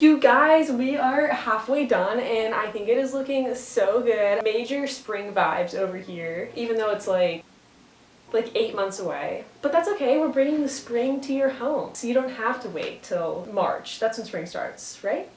You guys, we are halfway done and I think it is looking so good. Major spring vibes over here, even though it's like 8 months away. But that's okay, we're bringing the spring to your home. So you don't have to wait till March. That's when spring starts, right?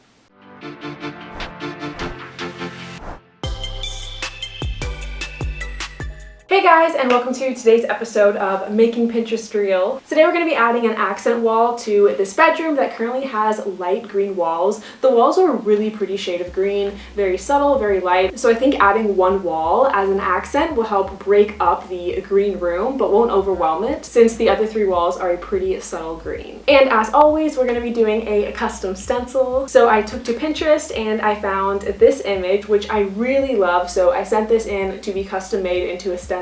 Hey guys, and welcome to today's episode of Making Pinterest Real. Today we're going to be adding an accent wall to this bedroom that currently has light green walls. The walls are a really pretty shade of green, very subtle, very light. So I think adding one wall as an accent will help break up the green room, but won't overwhelm it, since the other three walls are a pretty subtle green. And as always, we're going to be doing a custom stencil. So I took to Pinterest and I found this image, which I really love. So I sent this in to be custom made into a stencil.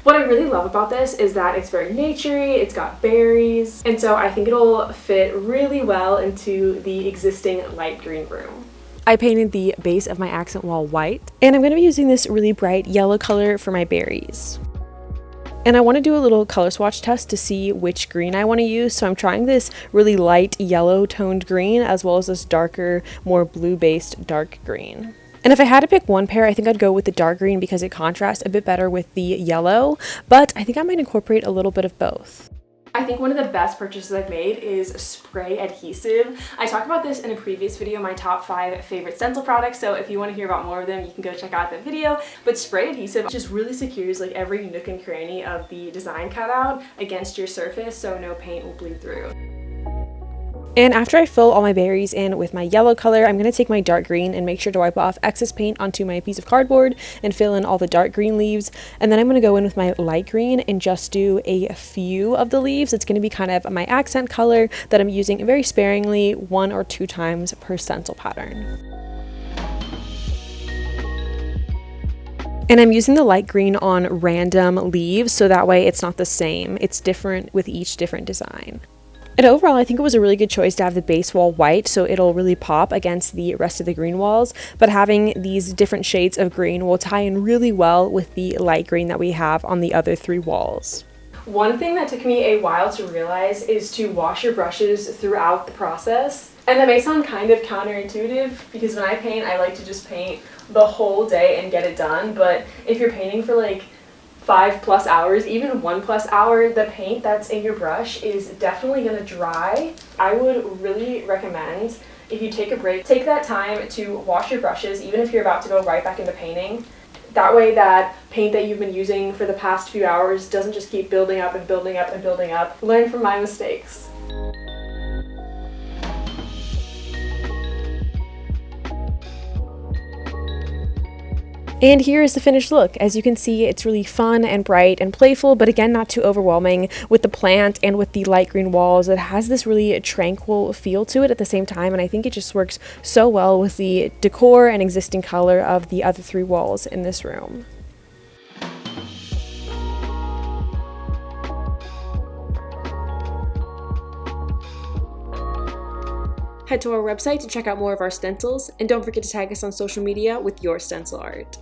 What I really love about this is that it's very naturey, it's got berries, and so I think it'll fit really well into the existing light green room. I painted the base of my accent wall white, and I'm going to be using this really bright yellow color for my berries. And I want to do a little color swatch test to see which green I want to use, so I'm trying this really light yellow toned green as well as this darker, more blue-based dark green. And if I had to pick one pair, I think I'd go with the dark green because it contrasts a bit better with the yellow, but I think I might incorporate a little bit of both. I think one of the best purchases I've made is spray adhesive. I talked about this in a previous video, my top 5 favorite stencil products, so if you want to hear about more of them, you can go check out that video. But spray adhesive just really secures like every nook and cranny of the design cutout against your surface so no paint will bleed through. And after I fill all my berries in with my yellow color, I'm going to take my dark green and make sure to wipe off excess paint onto my piece of cardboard and fill in all the dark green leaves. And then I'm going to go in with my light green and just do a few of the leaves. It's going to be kind of my accent color that I'm using very sparingly, 1 or 2 times per stencil pattern. And I'm using the light green on random leaves so that way it's not the same. It's different with each different design. And overall, I think it was a really good choice to have the base wall white so it'll really pop against the rest of the green walls, but having these different shades of green will tie in really well with the light green that we have on the other 3 walls. One thing that took me a while to realize is to wash your brushes throughout the process. And that may sound kind of counterintuitive because when I paint, I like to just paint the whole day and get it done, but if you're painting for like 5+ hours, even 1+ hour, the paint that's in your brush is definitely going to dry. I would really recommend, if you take a break, take that time to wash your brushes, even if you're about to go right back into painting. That way that paint that you've been using for the past few hours doesn't just keep building up and building up and building up. Learn from my mistakes. And here is the finished look. As you can see, it's really fun and bright and playful, but again, not too overwhelming with the plant and with the light green walls. It has this really tranquil feel to it at the same time, and I think it just works so well with the decor and existing color of the other 3 walls in this room. Head to our website to check out more of our stencils, and don't forget to tag us on social media with your stencil art.